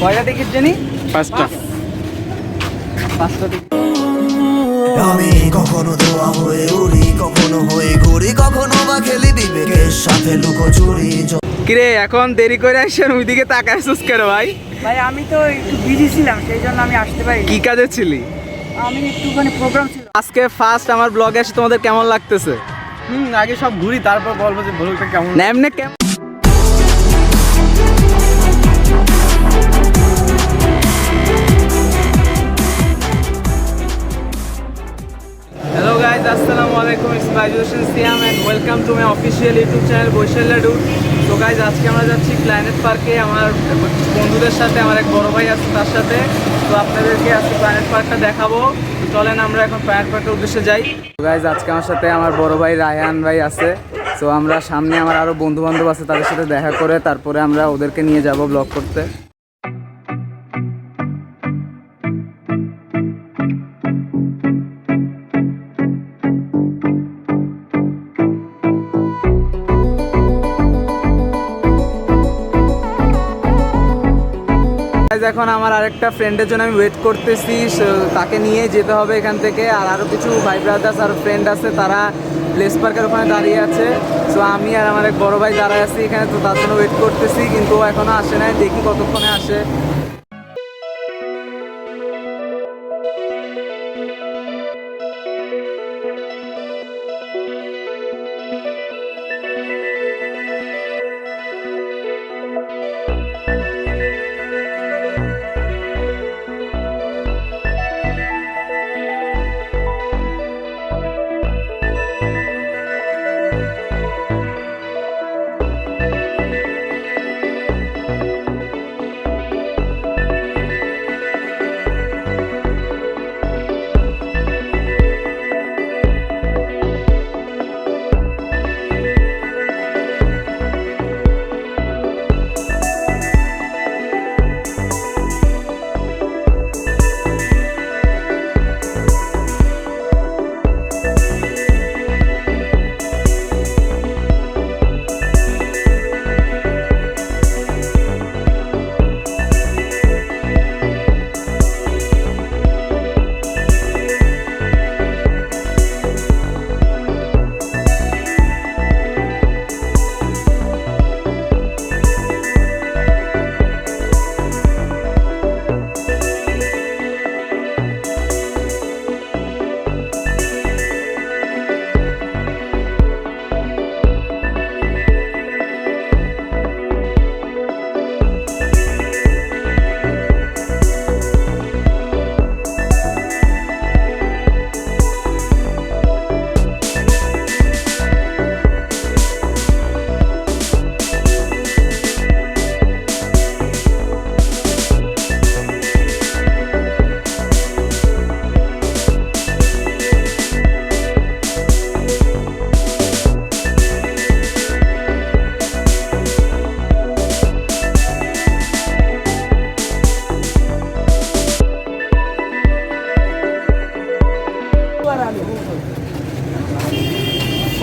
কয়টা টিকিট জানি? পাঁচটা টিকিট। আমি কখনো ধোয়া হয়ে উড়ি, কখনো হয়ে ঘুরি, কখনো বা খেলি বিবেকের সাথে লুকোচুরি। কিরে এখন দেরি করে আসছেন, ওইদিকে তাকাইছিস কেন ভাই? ভাই আমি তো একটু বিজি ছিলাম, সেই জন্য আমি আসতে পারি। কি কাজে ছিলি? আমি একটুখানি প্রোগ্রাম ছিল। আজকে ফার্স্ট আমার ব্লগে এসে তোমাদের কেমন লাগতেছে? আগে সব ঘুরি, তারপর বলবো যে ব্লগটা কেমন। না এমনি কেমন? হ্যালো গাইজ, আসসালামু আলাইকুম। It's Baijul Hossain Siam and welcome to my official YouTube channel বৈশাল্য ডুড। তো গাইজ আজকে আমরা যাচ্ছি প্ল্যানেট পার্কে আমার বন্ধুদের সাথে, আমার এক বড় ভাই আছে তার সাথে। তো আপনাদেরকে আজকে প্ল্যানেট পার্কটা দেখাবো। তো চলেন আমরা এখন প্ল্যানেট পার্কের উদ্দেশ্যে যাই। তো গাইজ আজকে আমার সাথে আমার বড় ভাই রায়হান ভাই আছে। তো আমরা সামনে আমার আরও বন্ধু বান্ধব আছে, তাদের সাথে দেখা করে তারপরে আমরা ওদেরকে নিয়ে যাব ব্লগ করতে। এখন আমার আরেকটা ফ্রেন্ডের জন্য আমি ওয়েট করতেছি, তাকে নিয়ে যেতে হবে এখান থেকে। আর আরও কিছু ভাই ব্রাদার্স আর ফ্রেন্ড আছে, তারা প্লেস পার্কের ওখানে দাঁড়িয়ে আছে। সো আমি আর আমার এক বড় ভাই দাঁড়ায় আছি এখানে, তো তার জন্য ওয়েট করতেছি, কিন্তু ও এখনও আসে নাই। দেখি কতক্ষণে আসে।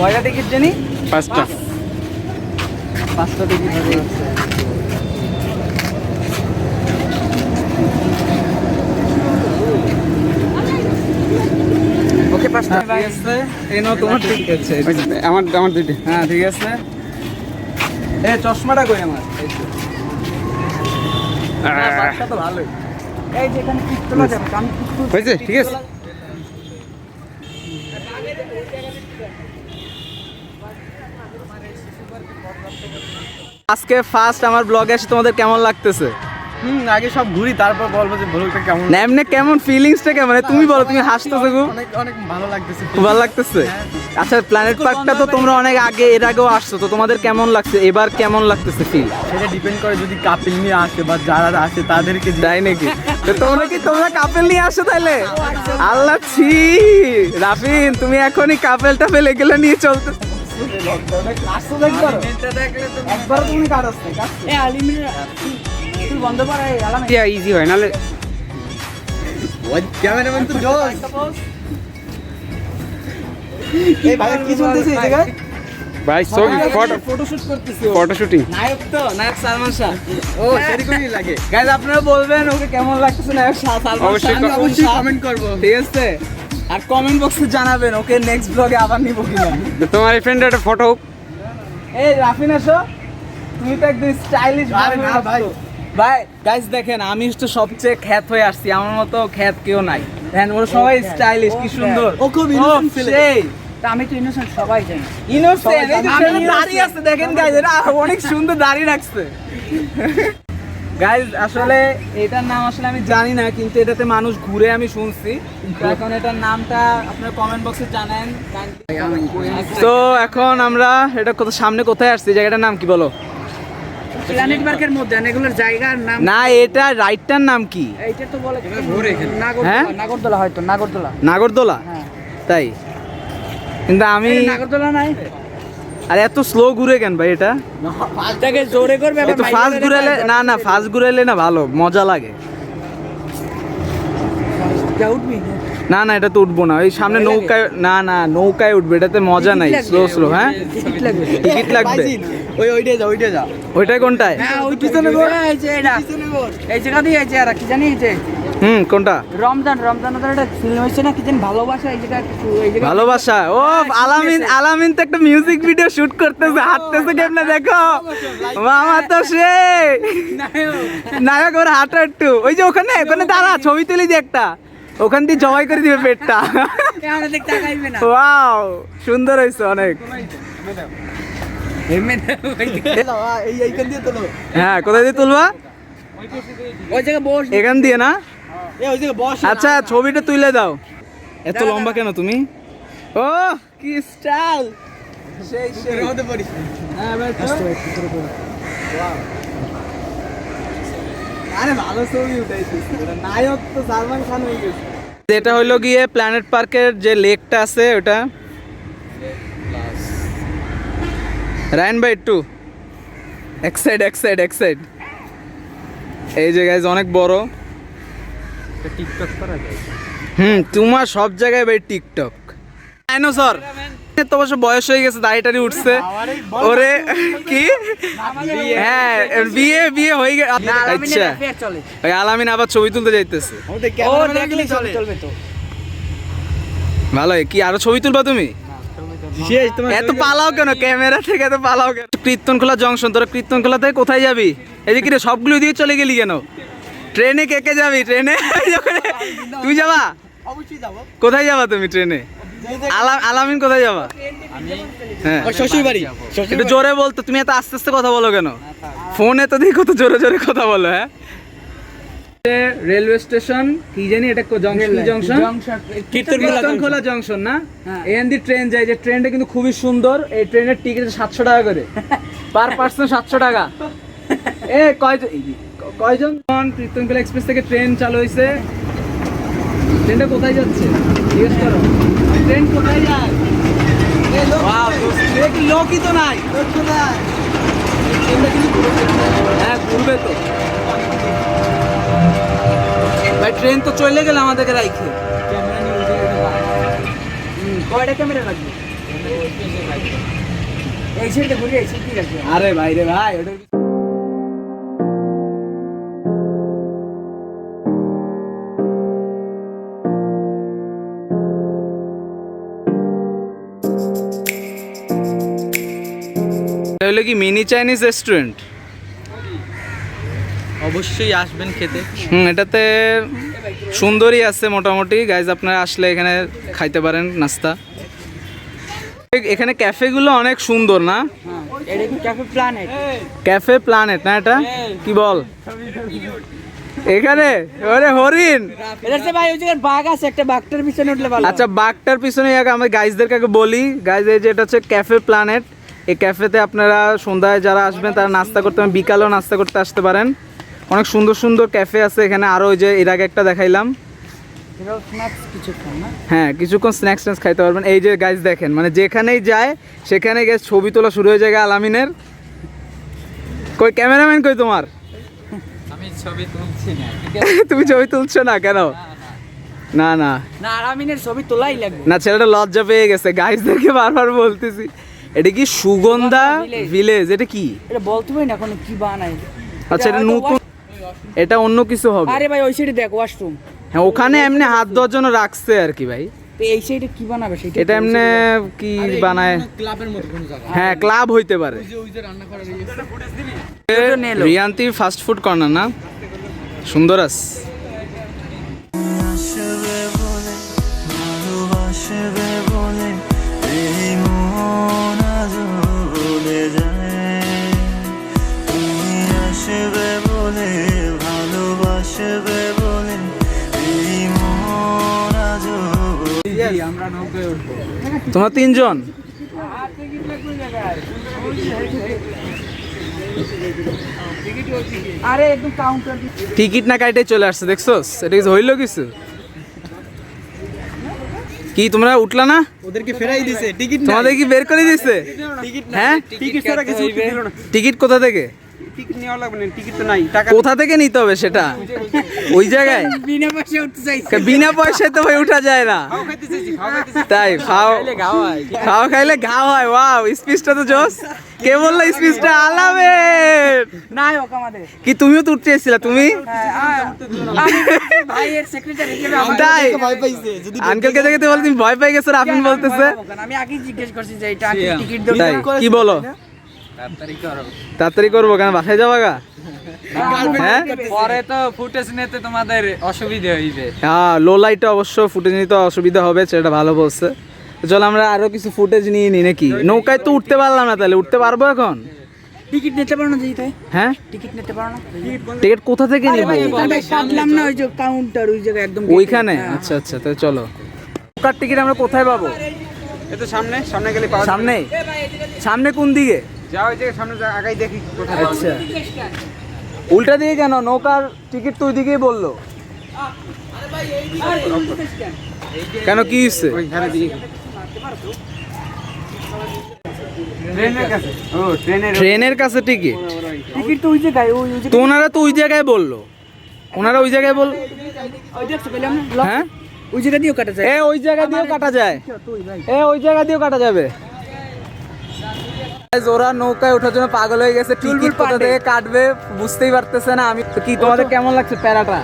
কয়টা টিকিট জানি? পাঁচটা টিকিট হয়ে যাচ্ছে। ওকে পাঁচটা ঠিক আছে। এই নাও তোমার টিকিট আছে। আমার দুইটা। হ্যাঁ ঠিক আছে। এই চশমাটা কই আমার? পাঁচটা তো ভালোই। এই যে এখানে টিকিট তোলা যাবে, আমি টিকিট হয়েছে, ঠিক আছে। আজকে ফার্স্ট আমার ব্লগে এসে তোমাদের কেমন লাগতেছে? আগে সব ঘুরি, তারপর বলবো যে ব্লগটা কেমন। না এমনি কেমন ফিলিংসটা কেমন? তুমি বলো, তুমি হাসতেছো গো। অনেক অনেক ভালো লাগতেছে। খুব ভালো লাগতেছে। আচ্ছা প্ল্যানেট পার্কটা তো তোমরা অনেক আগে এর আগেও আসছো, তো তোমাদের কেমন লাগছে এবার? কেমন লাগতেছে ফিল? সেটা ডিপেন্ড করে যদি কাপিল নিয়ে আসে বা যারা আসে তাদেরকে। তাই নাকি? তো তোমরা কাপেল নিয়ে আসো তাহলে? আল্লাহ ছি রাফিন, তুমি এখনই কাপেল টাপেল এগুলো নিয়ে চলতে একবার তুমি কাটছ না। এই আলিমির তুই বন্ধ কর, এই আলামে ইজি হয় নাহলে ওই ক্যামেরাম্যান তো জোস। এই ভাই কি চলতেছে এই জায়গায়? ভাই ছবি ফটো ফটোশুট করতেছি ফটো শুটিং নায়ক তো নায়ক সালমান শাহ ও সেরকমই লাগে গাইজ আপনারা বলবেন ওকে কেমন লাগতেছে নায়ক সালমান অবশ্যই শাহ অবশ্যই কমেন্ট করবো ঠিক আছে আর কমেন্ট বক্সে জানাবেন ওকে নেক্সট ব্লগে আবার নিব কিনা তোমার এই ফ্রেন্ডের একটা ফটো এই রাফিন আসো তুমি তো একদম স্টাইলিশ আরে না ভাই। ভাই গাইজ দেখেন আমি তো সবচেয়ে খ্যাত হয়ে আসছি আমার মতো খ্যাত কেউ নাই দেখেন ওরা সবাই স্টাইলিশ কি সুন্দর ও খুব innocent ছেলে। সেই তা আমি তো ইনোসেন্ট সবাই জানি ইনোসেন্ট এই যে আমি ছেলে দাড়ি আছে দেখেন গাইজ এটা অনেক সুন্দর দাড়ি রাখছে গাইজ আসলে এটার নাম আসলে আমি জানি না কিন্তু এটাতে মানুষ ঘুরে আমি শুনছি তো এখন এটার নামটা আপনারা কমেন্ট বক্সে জানেন তো এখন আমরা এটা কত সামনে কোথায় আসছি জায়গাটার নাম কি বলো প্ল্যানেট পার্কের মধ্যে এগুলোর জায়গার নাম না এটা রাইটটার নাম কি এইটা তো বলে হ্যাঁ? নাগরদোলা হয়তো নাগরদোলা নাগরদোলা হ্যাঁ তাই কিন্তু আমি এই নাগরদোলা নাই আর এত স্লো ঘুরে কেন ভাই এটা ফাস্টটাকে জোরে করবে আবার এত মাইরে ফাস্ট মেরে ঘুরাইলে গাড়ি না না ফাস্ট ঘুরাইলে না ভালো মজা লাগে যা উঠবি না না এটা তো উঠবো না ওই সামনে ভয় লাগে? নৌকায় না না নৌকায় উঠবে এটাতে মজা নাই টিকিট স্লো লাগবে, স্লো হ্যাঁ টিকিট লাগবে টিকিট লাগবে ওইটাই যা ওইটাই কোনটায় হ্যাঁ ওই পিছনে এই যে এটা এই জায়গা দিয়ে এই যে আর কি জানি এই যে কোনটা রমজান ওদের একটা ফিল্ম হয়েছে না কি জানি ভালোবাসা এই জায়গা কিছু এই জায়গা ভালোবাসা ও আলামিন তো একটা মিউজিক ভিডিও শুট করতেছে হাঁটতেছে কেমনে দেখো মামা তো সে নায়ক ওর হাঁটা একটু ওই যে ওখানে ওখানে দাঁড়া ছবি তুলি যে একটা ওখান দিয়ে জবাই করে দিবে পেটটা আমরা দেখতে তাকাইবে না ওয়াও সুন্দর হয়েছে অনেক এইখান দিয়ে তোলো হ্যাঁ কোথায় দিয়ে তুলবা ওই জায়গায় বস এখান দিয়ে না ওই জায়গায় বস আচ্ছা ছবিটা তুলে দাও এত লম্বা কেন তুমি ও কি স্টাইল সেই সেই হতে পারিস হ্যাঁ ভাই আরে ভালো ছবি উঠাইছিস নায়ক তো সালমান খান হয়ে গেছে এটা হলো গিয়ে প্ল্যানেট পার্কের যে লেকটা আছে ওটা রায়ন ভাই একটু এক সাইড এই যে গাইজ অনেক বড় টিকটক করা যায় তোমার সব জায়গায় ভাই টিকটক ডাইনোসর তো অবশ্য বয়স হয়ে গেছে দাড়িটারি উঠছে ওরে কি হ্যাঁ বিয়ে হয়ে গেছে আচ্ছা চলে ওই আলামিন আবার ছবি তুলতে যাইতেছে ও দেখলে চলবে তো ভালো কি আরো ছবি তুলবা তুমি শেষ তোমার এত পালাও কেন ক্যামেরা থেকে এত পালাও কেন কীর্তনখোলা জংশন তোরা কীর্তনখোলা থেকে কোথায় যাবি এদিকে রে সবগুলো দিয়ে চলে গেলি কেন ট্রেনে কে কে যাবি ট্রেনে তুই যাবা অবশ্যই যাবো কোথায় যাবা তুমি ট্রেনে আলামিন কোথায় যাবা হ্যাঁ শ্বশুর বাড়ি একটু জোরে বলতো তুমি এত আস্তে আস্তে কথা বলো কেন ফোনে তো দেখো তো জোরে জোরে কথা বলো হ্যাঁ রেলওয়ে স্টেশন কি জানি এটা জংশন কীর্তনখোলা জংশন না এখান দিয়ে ট্রেন যায় যে ট্রেনটা কিন্তু খুবই সুন্দর এই ট্রেনের টিকিট 700 টাকা করে পার পার্সন 700 টাকা এ কয়জন কীর্তনখোলা এক্সপ্রেস থেকে ট্রেন চালু হয়েছে ট্রেনটা কোথায় যাচ্ছে জিজ্ঞেস করো ট্রেন কোথায় যায় লোকই তো নাই হ্যাঁ ঘুরবে তো ভাই ট্রেন তো চলে গেলে আমাদেরকে রাইখে কয়টা ক্যামেরা লাগবে এই সাইডে ঘুরে এই সাইডে রাখবে আরে ভাই রে ভাই ওটা হলো কি মিনি চাইনিজ রেস্টুরেন্ট অবশ্যই আসবেন খেতে এটাতে সুন্দরই আছে মোটামুটি গাইজ আপনারা আসলে এখানে খাইতে পারেন নাস্তা এখানে ক্যাফেগুলো অনেক সুন্দর না এটা কি ক্যাফে প্ল্যানেট ক্যাফে প্ল্যানেট না এটা কি বল এখানে ওরে হরিণ এটাতে ভাই ওই জায়গায় বাঘ আছে একটা বাঘটার পিছনে উঠলে ভালো আচ্ছা বাঘটার পিছনে আমি গাইজদেরকে বলি গাইজ এই যে এটা হচ্ছে ক্যাফে প্ল্যানেট এই ক্যাফেতে আপনারা সন্ধ্যায় যারা আসবেন তারা নাস্তা করতে বিকালেও নাস্তা করতে আসতে পারেন অনেক সুন্দর সুন্দর ক্যাফে আছে এখানে আরও ওই যে এর আগে একটা দেখাইলাম স্ন্যাক্স কিছু খান না হ্যাঁ কিছুক্ষণ স্ন্যাক্স খাইতে পারবেন এই যে গাইজ দেখেন মানে যেখানেই যায় সেখানে গিয়ে ছবি তোলা শুরু হয়ে যায় আলামিনের কই ক্যামেরাম্যান কই তোমার আমি ছবি তুলছি না তুমি ছবি তুলছো না কেন না না না আরামিনের ছবি তোলাই লাগবে না ছেলেটা লজ্জা পেয়ে গেছে গাইজদেরকে বারবার বলতেছি এটা কি সুগন্ধা ভিলেজ? এটা কি? এটা বলতে পারি না কোনো কি বানাই। আচ্ছা এটা নতুন, এটা অন্য কিছু হবে। আরে ভাই ওই সাইডে দেখ ওয়াশরুম। হ্যাঁ ওখানে এমনি হাত ধোয়ার জন্য রাখছে আর কি ভাই। তো এই সাইডে কি বানাবে সেটা? এটা এমনি কি বানায়? ক্লাবের মতো কোনো জায়গা। হ্যাঁ ক্লাব হইতে পারে। ওই যে রান্না করার রিয়ান্তি ফাস্ট ফুড কর্নার না? সুন্দর আছে। আসবে বলে ভালোবাসবে বলে এই মন আজ ভুলে যায়, তুমি আসবে বলে ভালোবাসবে বলে এই মন আজ তোমরা তিনজন? আরে একদম কাউন্টার। টিকিট না কাইটে চলে আসছে, দেখছোস? এটা কিছু হইলো কিছু? কি তোমরা উঠলা না? ওদেরকে ফেরাই দিছে টিকিট না। তোমাদের কি বের করে দিছে? টিকিট না। হ্যাঁ টিকিট ছাড়া কিছু দিল না। টিকিট কোথা থেকে? টিকিট নেওয়া লাগবে না, টিকিট তো নাই। টাকা কোথা থেকে নিতে হবে সেটা? ওই জায়গায় বিনা পয়সা উঠতে চাইছে। বিনা পয়সায় তো ভাই উঠা যায় না। খাও খাইতে চাইছি, খাও খাইতে চাইছি। তাই খাও খাওয়া খাইলে ঘাও হয়। ওয়াও স্পিচটা তো জোস। কে বললো স্পিচটা? আলামের। না হোক আমাদের। কি তুমিও তো উঠতে এসেছিলা? তুমি আমি ভাইয়ের সেক্রেটারি হিসেবে আমার তাই ভয় পাইছে যদি আঙ্কেলকে দেখে তো বলে তুমি ভয় পেয়ে গেছো, রাফিন বলতেছে। আমি আগে জিজ্ঞেস করছি যে এটা টিকিট দেব। তাই কি বলো? তাড়াতাড়ি করবো কেন? বাসায় যাবা গা? হ্যাঁ পরে তো ফুটেজ নিতে তোমাদের অসুবিধা হইবে। হ্যাঁ লো লাইটে অবশ্য ফুটেজ নিতে অসুবিধা হবে, সেটা ভালো বলছে। তো চলো আমরা আরো কিছু ফুটেজ নিয়ে নিই নাকি? নৌকায় তো উঠতে পারলাম না, তাহলে উঠতে পারবো এখন? টিকিট নিতে পারো না যেই তাই? হ্যাঁ টিকিট নিতে পারো না? টিকিট কোথা থেকে নিব? কাটলাম না ওই যে কাউন্টার ওই জায়গায় একদম ওইখানে? আচ্ছা আচ্ছা তাহলে চলো। নৌকার টিকিট আমরা কোথায় পাবো? এই তো সামনে সামনে গেলে পাওয়া যাবে। সামনে? সামনে কোন দিকে? যাও ওই যে সামনে যা, আগাই দেখি কোথায় পাওয়া আচ্ছা উল্টা দিকে কেন? নৌকার টিকিট তো ওই দিকেই বললো। কেন কি হচ্ছে? ওই ধারে দিকে। ট্রেনের কাছে। ও ট্রেনের কাছে টিকিট? টিকিট তো ওই জায়গায় ওই ওই তো ওনারা তো ওই জায়গায় বললো। ওনারা ওই জায়গায় বল। ওই দেখছো পেলাম না? হ্যাঁ ওই জায়গা দিয়েও কাটা যায়। ওই জায়গা দিয়েও কাটা যায়। ওই জায়গা দিয়েও কাটা যাবে। Guys, ওরা নৌকায় ওঠার জন্য পাগল হয়ে গেছে। টিকিট কোথা থেকে কাটবে বুঝতেই পারতেছে না। আমি তো কি, তোমাদের কেমন লাগছে প্যারাটা?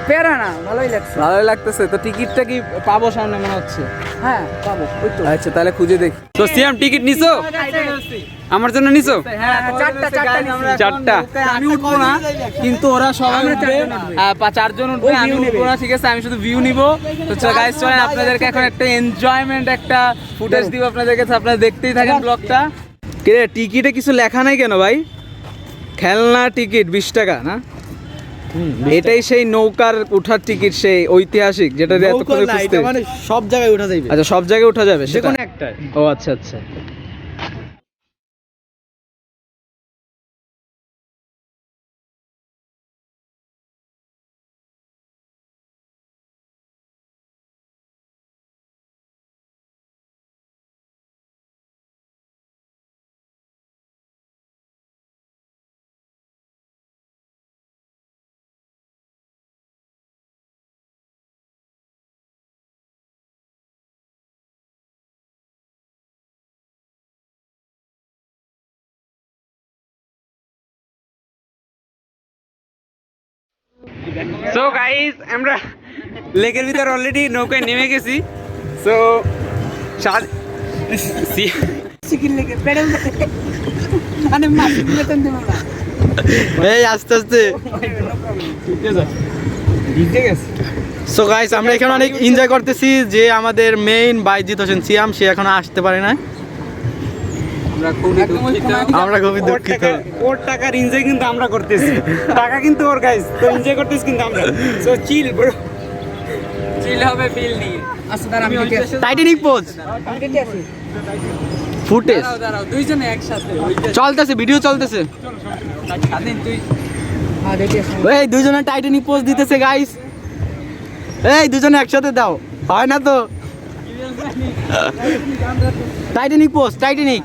প্যারা না, ভালোই লাগছে। ভালোই লাগতেছে। তো টিকিটটা কি পাবো সামনে মনে হচ্ছে? হ্যাঁ পাবো ওই তো। আচ্ছা তাহলে খুঁজে দেখি। তো সিয়াম টিকিট নিছো? আমার জন্য নিছো? চারটা। আমি উঠবো না, কিন্তু ওরা সবাই উঠবে। চারজন উঠবে, আমি উঠবো না। ঠিক আছে আমি শুধু ভিউ নিব। তো গাইস চলেন আপনাদেরকে এখন একটা এনজয়মেন্ট একটা ফুটেজ দিব আপনাদেরকে, আপনারা দেখতেই থাকেন ব্লগটা। কে টিকিটে কিছু লেখা নাই কেন ভাই? খেলনা টিকিট 20 টাকা না? এটাই সেই নৌকার উঠার টিকিট, সেই ঐতিহাসিক, যেটা দিয়ে এতক্ষণে খুঁজতে। মানে সব জায়গায় ওঠা যাবে। আচ্ছা সব জায়গায় উঠা যাবে যে সেটা? কোনো একটা। ও আচ্ছা আচ্ছা। সো গাইস আমরা লেকের ভিতর অলরেডি নৌকায় নেমে গেছি। সো চিকেন লেগে পেডাল মানে মাছ বেতন দেব না। এই আস্তে আস্তে। সো গাইস আমরা এখানে অনেক এনজয় করতেছি। যে আমাদের মেইন বাইজিৎ হোসেন সিয়াম, সে এখনো আসতে পারে না। আমরা খুবই দুঃখিত। ওর টাকার এনজয় কিন্তু আমরা করতেছি। টাকা কিন্তু ওর গাইস, তো এনজয় করতেছি কিন্তু আমরা। সো চিল ব্রো, চিল হবে ফিল নিয়ে। আচ্ছা দাঁড়া আমি দেখে আসি। টাইটানিক পোজ আমি দেখে আসি। ফুটেজ দাঁড়াও দুইজনে একসাথে। চলতেছে, ভিডিও চলতেছে। স্বাধীন তুই হ্যাঁ দেখে আসি। এই দুজনে টাইটানিক পোজ দিতেছে গাইস। এই দুজনে একসাথে দাও, হয় না তো? Titanic pose, Titanic.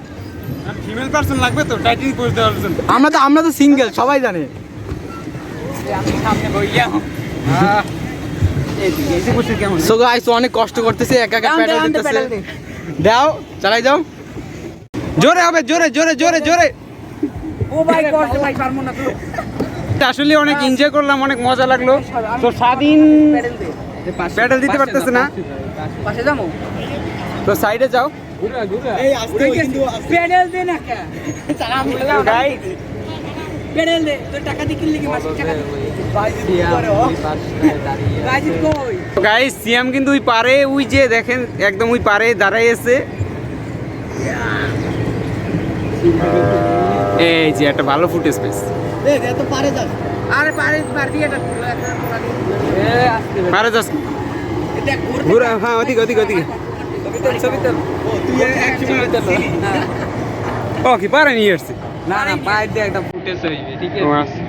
Female person লাগবে তো টাইটানিক পোজ দেওয়ার জন্য। আমরা তো সিঙ্গেল, সবাই জানে। আমি সামনে বইয়া এই বসে কেমন? সো গাইস অনেক কষ্ট করতেছে, একা একা আনতে প্যাডেল আনতে দিতেছে। পেডাল দে। দাও, চালাই যাও। জোরে হবে, জোরে জোরে জোরে জোরে। ও ভাই করছে ভাই পারবো না তো আসলে অনেক এনজয় করলাম, অনেক মজা লাগলো। তো স্বাধীন প্যাডেল দে প্যাডেল দিতে পারতেছে না, পাশে যাবো তো সাইডে যাও। প্যাডেল দে না কে গাইস প্যাডেল দে তো টাকা দিয়ে কিনলে কি মাসে টাকা গাইজ কই গাইস সিয়াম কিন্তু ওই পারে, ওই যে দেখেন একদম ওই পারে দাঁড়াই আছে। এই যে একটা ভালো ফুটেজ পেস, আরে পারে পারবি এটা পারে যাস দেখ ঘুরে, হ্যাঁ ওদিকে ওদিকে ওদিকে। ও কি পারে নিয়ে আসছে, না না বাইরে দিয়ে একটা ফুটেজ হইবে, ঠিক ও আছে?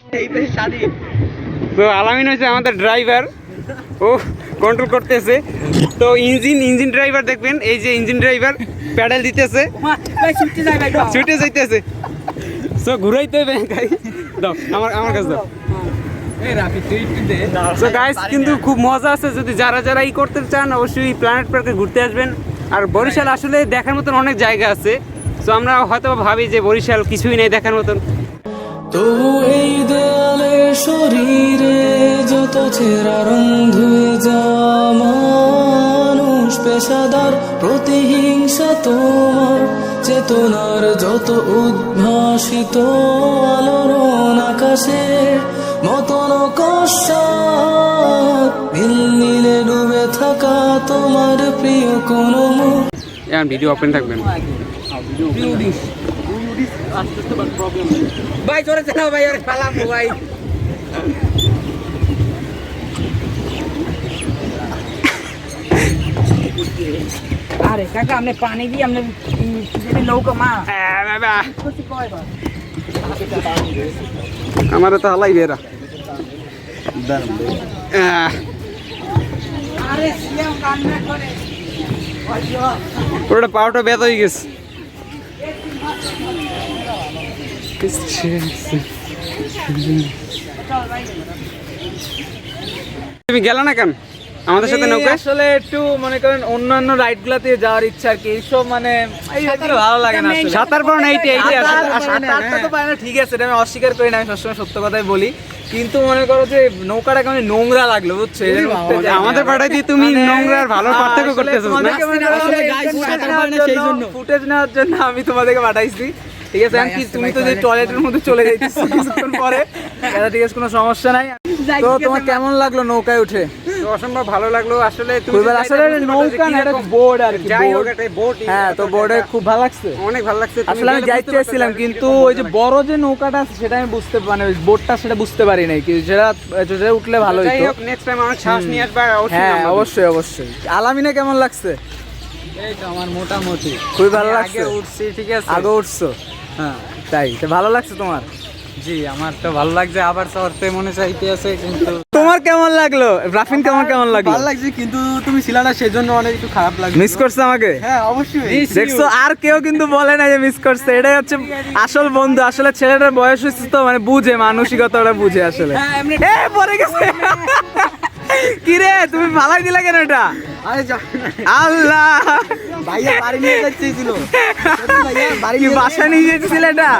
আচ্ছা। তো আলামিন হচ্ছে আমাদের ড্রাইভার, ও কন্ট্রোল করতেছে। তো ইঞ্জিন ড্রাইভার দেখবেন, এই যে ইঞ্জিন ড্রাইভার প্যাডেল দিতেছে, ভাই ছুটতে যাই ভাই ছুটে যাইতেছে। সো ঘুরাইতে হবে গাইস, দাও আমার কাছে দাও। সো গাইস কিন্তু খুব মজা আছে, যদি যারা যারা ই করতে চান অবশ্যই প্ল্যানেট পার্কে ঘুরতে আসবেন। আর বরিশাল আসলে দেখার মতন অনেক জায়গা আছে। সো আমরা হয়তো ভাবি যে বরিশাল কিছুই নেই দেখার মতন। তবু এই দেয়ালে শরীরে যত ছেঁড়া রং ধুয়ে যাওয়া মানুষ পেশাদার প্রতিহিংসা তোমার চেতনার যত উদ্ভাসিত আলোড়ন আকাশের মতন কষাত নীল নীলে ডুবে থাকা তোমার প্রিয় কোনো মুখ। ভিডিও ওপেন থাকবেন। ভাই জোরে চালাও ভাই আরে পালাম ভাই আরে কাকা हमने पानी दी हमने नौका मा कुछ कय बा আমার তো হালাই বেরা। আরে সিএম কান্না করে পুরোটা পাওয়াটা ব্যথা হয়ে গেছে। তুমি গেল না কেন আমাদের সাথে নৌকায়? আসলে একটু মনে করেন অন্যান্য রাইড গুলাতে যাওয়ার ইচ্ছা আর কি, এইসব মানে ভালো লাগে না আসলে। সাঁতার পারো না, এইটা সাঁতারটা তো পারে না, ঠিক আছে, এটা আমি অস্বীকার করি না, আমি সবসময় সত্য কথাই বলি। কিন্তু মনে করো যে নৌকাটা কেমন নোংরা লাগলো, বুঝছো? আমাদের পাড়ায় দিয়ে তুমি নোংরা আর ভালো পার্থক্য করতেছো না। ফুটেজ নেওয়ার জন্য আমি তোমাদেরকে পাঠাইছি, ঠিক আছে? এমনকি তুমি তো যে টয়লেটের মধ্যে চলে যাইতেছো কিছুক্ষণ পরে, এটা ঠিক আছে, কোনো সমস্যা নাই। তো তোমার কেমন লাগলো নৌকায় উঠে? তো অসম্ভব ভালো লাগলো আসলে। তুমি খুবই ভালো, আসলে নৌকা না, এটা বোর্ড আর কি, যাই হোক board। এটা বোট। হ্যাঁ, তো বোর্ডে খুব ভালো লাগছে। অনেক ভালো লাগছে। আসলে আমি যাইতে চাইছিলাম, কিন্তু ওই যে বড় যে নৌকাটা আছে সেটা আমি বুঝতে মানে বোর্ডটা সেটা বুঝতে পারি নাই, কি যেটা যেটা উঠলে ভালো যাই হতো। হোক নেক্সট টাইম আমার সাহস নিয়ে আসবা অবশ্যই। হ্যাঁ, নামবো। অবশ্যই অবশ্যই। আলামিনে কেমন লাগছে? এই তো আমার মোটামুটি খুবই ভালো লাগছে। আগে উঠছি, ঠিক আছে। আগে উঠছো? হ্যাঁ তাই তো ভালো লাগছে তোমার? জি, আমার তো ভালো লাগছে, আবার চড়তে মনে চাইতে আছে, কিন্তু তোমার কেমন লাগলো? রাফিন কেমন লাগলো? ভালো লাগছে, কিন্তু তুমি ছিল না সেজন্য অনেক একটু খারাপ লাগছে। মিস করছে আমাকে? হ্যাঁ অবশ্যই। দেখছো, আর কেউ কিন্তু বলে না যে মিস করছে, এটাই হচ্ছে আসল বন্ধু। আসলে ছেলেটার বয়স হচ্ছে তো মানে বুঝে, মানসিকতাটা বুঝে আসলে। হ্যাঁ এমনি এ পড়ে গেছে। কি রে তুমি ভালাই দিলা কেন এটা? আরে আল্লাহ, ভাইয়া বাড়ি নিয়ে যাচ্ছিল, কি বাসা নিয়ে যেতেছিল এটা?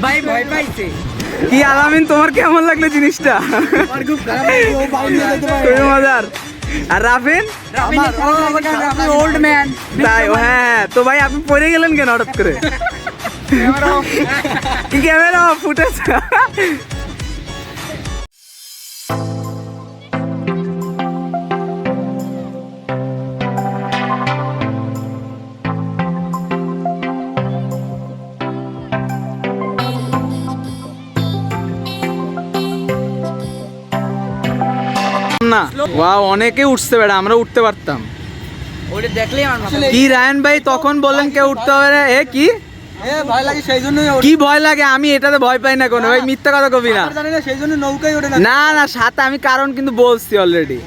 ভাই ভয় পাইছে। কি আলামিন, তোমার কেমন লাগলো জিনিসটা? আমার খুব খারাপ লাগছে, ও বাড়ি নিয়ে যেতে পারে খুবই মজার। আর রাফিন? Old man. তাই ও হ্যাঁ, তো ভাই আপনি পড়ে গেলেন কেন হঠাৎ করে? কি ক্যামেরা ফুটেজ? না ওয়াও, অনেকে উঠতে পারে, আমরা উঠতে পারতাম। ওটা দেখলেই আমার মাথা। কি রায়ন ভাই তখন বললেন কেউ উঠতে পারে না? এ কি ভয় লাগে সেই জন্যই কি ভয় লাগে? আমি এটাতে ভয় পাই না কোনো ভাই, মিথ্যা কথা কবি না। জানি না সেই জন্য নৌকায় ওঠে না। না না, সাথে আমি কারণ কিন্তু বলছি অলরেডি।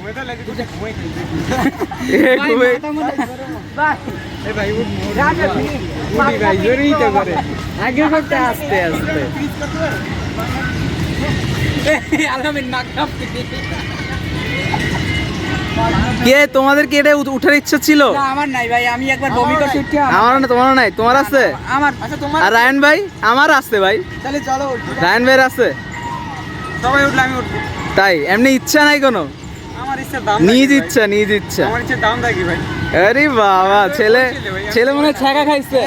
আগে করতে আস্তে আস্তে। কে তোমাদের কি এটা উঠার ইচ্ছা ছিল? না, আমার নাই ভাই, আমি একবার বমি করতে উঠে আমার না, তোমার নাই? তোমার আছে? আমার আচ্ছা তোমার আর রায়ন ভাই? আমার আছে ভাই, তাহলে চলো উঠি। রায়ন ভাইয়ের আছে। সবাই উঠলে আমি উঠবো। তাই এমনি ইচ্ছা নাই কোনো? আমার ইচ্ছা দাম নিজ ইচ্ছা, নিজ ইচ্ছা। আমার ইচ্ছা দাম থাকি ভাই। আরে বাবা, ছেলে ছেলে মনে হয় ছ্যাঁকা খাইছে,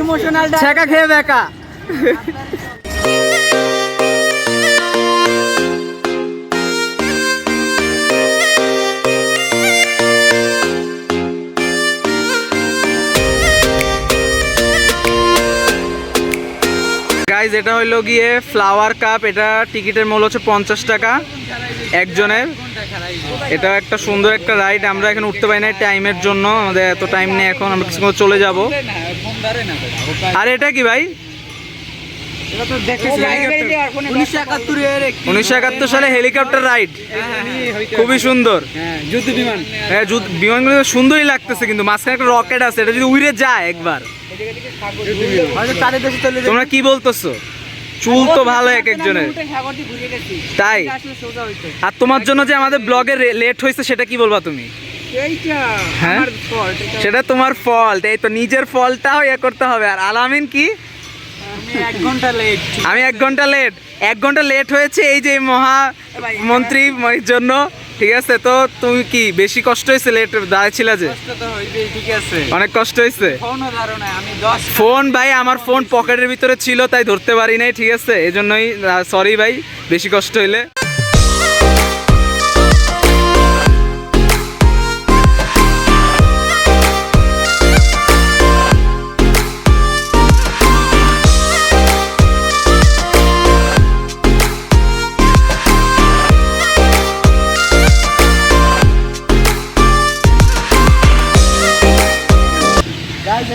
ইমোশনাল। ছ্যাঁকা খেয়ে বেকা। গাইজ এটা হইলো গিয়ে ফ্লাওয়ার কাপ, এটা টিকিটের মূল্য হচ্ছে 50 টাকা একজনের। এটা একটা সুন্দর একটা রাইড, আমরা এখানে উঠতে পারি না টাইমের জন্য, আমাদের এত টাইম নেই এখন, আমরা কিছু চলে যাব। আর এটা কি ভাই? 1971 সালে হেলিকপ্টার রাইড, খুবই সুন্দর। যুদ্ধ বিমান। হ্যাঁ, বিমানগুলো সুন্দরই লাগতেছে, কিন্তু মাঝখানে একটা রকেট আছে, এটা যদি উড়ে যায় একবার। তোমরা কি বলতেছো? চুল তো ভালো এক একজনের, তাই? আর তোমার জন্য যে আমাদের ব্লগে লেট হয়েছে সেটা কি বলবা তুমি? হ্যাঁ, সেটা তোমার ফল্ট, এই তো নিজের ফলটাও ইয়ে করতে হবে। আর আলামিন কি? আমি 1 ঘন্টা লেট। আমি 1 ঘন্টা লেট। 1 ঘন্টা লেট হয়েছে এই যে মহামন্ত্রী জন্য, ঠিক আছে? তো তুমি কি বেশি কষ্ট হয়েছে লেট দাঁড়াইছিল যে? ঠিক আছে, অনেক কষ্ট হয়েছে। ফোনও ধরো না, আমি 10 ফোন ভাই, আমার ফোন পকেটের ভিতরে ছিল তাই ধরতে পারি নাই, ঠিক আছে? এজন্যই সরি ভাই বেশি কষ্ট হইলে।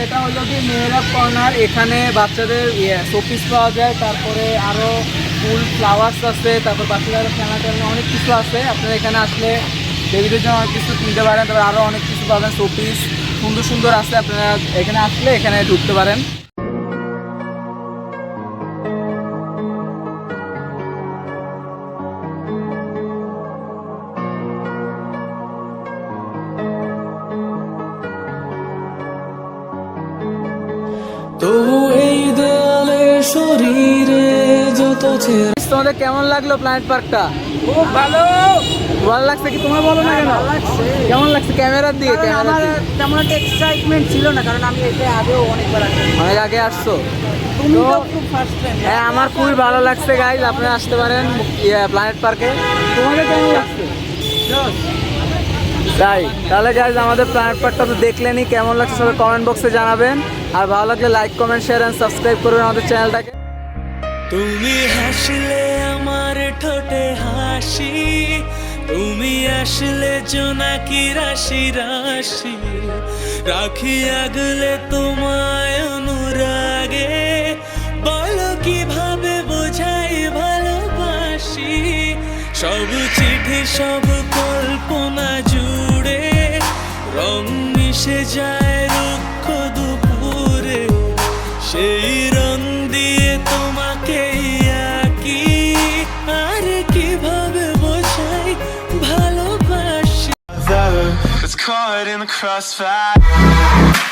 এটা হলো কি মেহরাব কর্নার, এখানে বাচ্চাদের শোপিস পাওয়া যায়, তারপরে আরও ফুল ফ্লাওয়ার্স আছে, তারপর বাচ্চাদের খেলনা টেলনা অনেক কিছু আছে। আপনারা এখানে আসলে বেবিদের জন্য অনেক কিছু কিনতে পারেন, তারপর আরও অনেক কিছু পাবেন, শোপিস সুন্দর সুন্দর আছে। আপনারা এখানে আসলে এখানে ঢুকতে পারেন। তবু এই দেয়ালে শরীরে যত ছেড়ে। তোমাদের কেমন লাগলো প্ল্যানেট পার্কটা? খুব ভালো। ভালো লাগছে কি? তোমার বলো না কেন কেমন লাগছে? ক্যামেরার দিকে আমার তেমন একটা এক্সাইটমেন্ট ছিল না, কারণ আমি এতে আগেও অনেকবার আসছি। অনেক আগে আসছো তুমি তো? তো খুব ফার্স্ট টাইম। হ্যাঁ, আমার খুবই ভালো লাগছে গাইজ, আপনারা আসতে পারেন প্ল্যানেট পার্কে। তোমাদের কেমন লাগছে? তাই তাহলে গাইজ আমাদের প্ল্যানেট পার্কটা তো দেখলেনই, কেমন লাগছে সবাই কমেন্ট বক্সে জানাবেন, আর ভালো লাগলে like comment share and subscribe করবেন আমাদের চ্যানেলটাকে। তুমি হাসলে আমার ঠোঁটে হাসি, তুমি আসলে জোনাকি রাশি রাশি, রাখি আগলে তোমায় অনুরাগে, বলো কিভাবে বোঝাই ভালোবাসি, সব চিঠি সব কল্পনা জুড়ে রং মিশে যায় রুক্ষ দুপুরে, সেই রং দিয়ে তোমাকে আঁকি, আর কিভাবে বোঝাই crossfire.